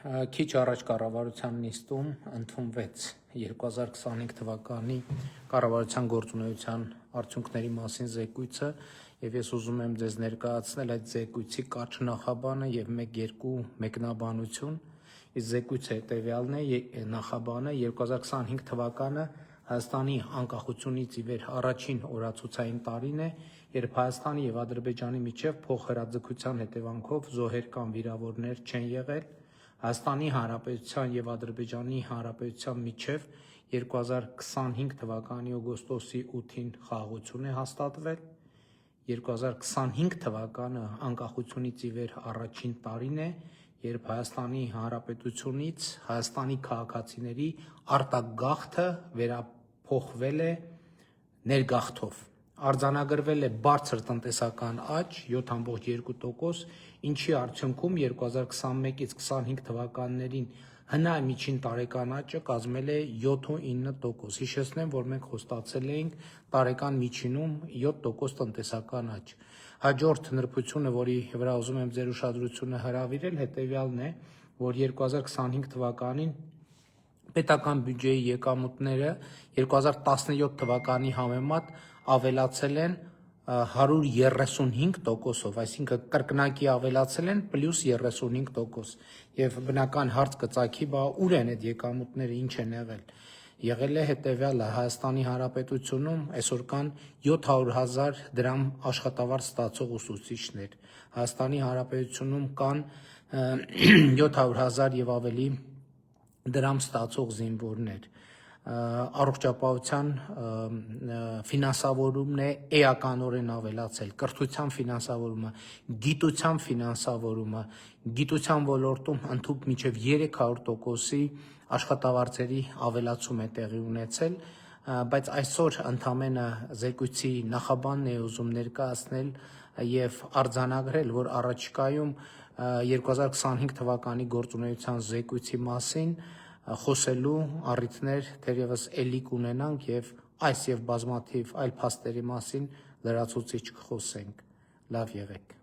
Քիչ առաջ կառավարության նիստում ընդունվեց 2025 թվականի կառավարության գործունեության արդյունքների մասին զեկույցը, եւ ես ուզում եմ ձեզ ներկայացնել այդ զեկույցի կարճ նախաբանը եւ 1-2 մեկնաբանություն։ Իսկ զեկույցը հետեւյալն է. նախաբանը 2025 թվականը Հայաստանի անկախությունից ի վեր առաջին օրացուցային տարին է, երբ Հայաստանի եւ Ադրբեջանի միջև փոխհրաձգության հետևանքով զոհեր կամ վիրավորներ չեն եղել։ Հայաստանի Հանրապետության եւ Ադրբեջանի Հանրապետության միջև 2025 թվականի օգոստոսի 8-ին խաղաղություն է հաստատվել։ 2025 թվականը անկախությունից ի վեր առաջին տարին է, երբ Հայաստանի Հանրապետությունից Հայաստանի քաղաքացիների արտագաղթը վերափոխվել է ներգաղթով։ Արձանագրվել է բարձր տնտեսական աճ 7.2%, ինչի արդյունքում 2021-ից 25 թվականներին ՀՆԱ միջին տարեկան աճը կազմել է 7.9%։ Հիշեցնեմ, որ մենք խոստացել էինք տարեկան միջինում 7% տնտեսական աճ։ Հաջորդ նրբությունը, որի վրա ուզում եմ ձեր ուշադրությունը հրավիրել, հետևյալն է, որ 2025 թվականին պետական բյուջեի եկամուտները 2017 թվականի համեմատ ավելացել են 135%-ով, այսինքն կրկնակի ավելացել են պլյուս 35%։ Եվ բնական հարց կծագի, բա ուր են այդ եկամուտները, ինչ են եղել։ Եղել է հետևյալը. Հայաստանի Հանրապետությունում այսօր կան 700,000 դրամ աշխատավարձ ստացող ուսուցիչներ, Հայաստանի Հանրապետությունում կան 700,000 եւ ավելի դրամ ստացող զինվորներ, առողջապահության ֆինանսավորումն է էականորեն ավելացել, կրթության ֆինանսավորումը, գիտության ֆինանսավորումը, գիտության ոլորտում ընդհանուր մինչև 300%-ի աշխատավարձերի ավելացում է տեղի ունեցել, բայց այսօր ընդամենը զեկույցի նախաբանն է ուզում ներկայացնել եւ արձանագրել, որ առաջիկայում 2025 թվականի գործունեության զեկույցի մասին խոսելու առիթներ թերևս էլի կունենանք եւ այս եւ բազմաթիվ այլ փաստերի մասին լրացուցիչ կխոսենք։ Լավ եղեք։